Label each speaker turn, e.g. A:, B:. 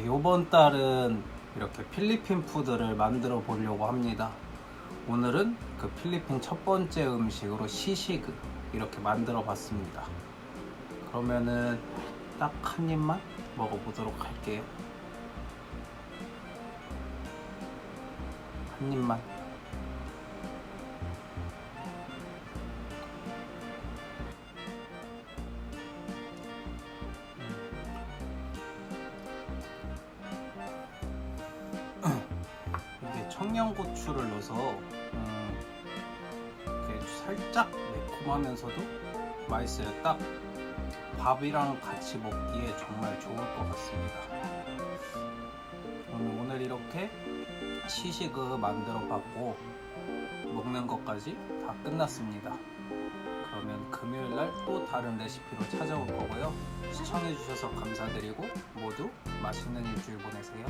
A: 이번 달은 이렇게 필리핀 푸드를 만들어 보려고 합니다. 오늘은 그 필리핀 첫 번째 음식으로 시시그 이렇게 만들어 봤습니다. 그러면은 딱 한 입만 먹어보도록 할게요. 한 입만. 이게 청양고추를 넣어서 이렇게 살짝 매콤하면서도 맛있어요. 딱 밥이랑 같이 먹기에 정말 좋을 것 같습니다. 오늘 이렇게 시시그 만들어 봤고 먹는 것까지 다 끝났습니다. 그러면 금요일날 또 다른 레시피로 찾아올 거고요. 시청해 주셔서 감사드리고 모두 맛있는 일주일 보내세요.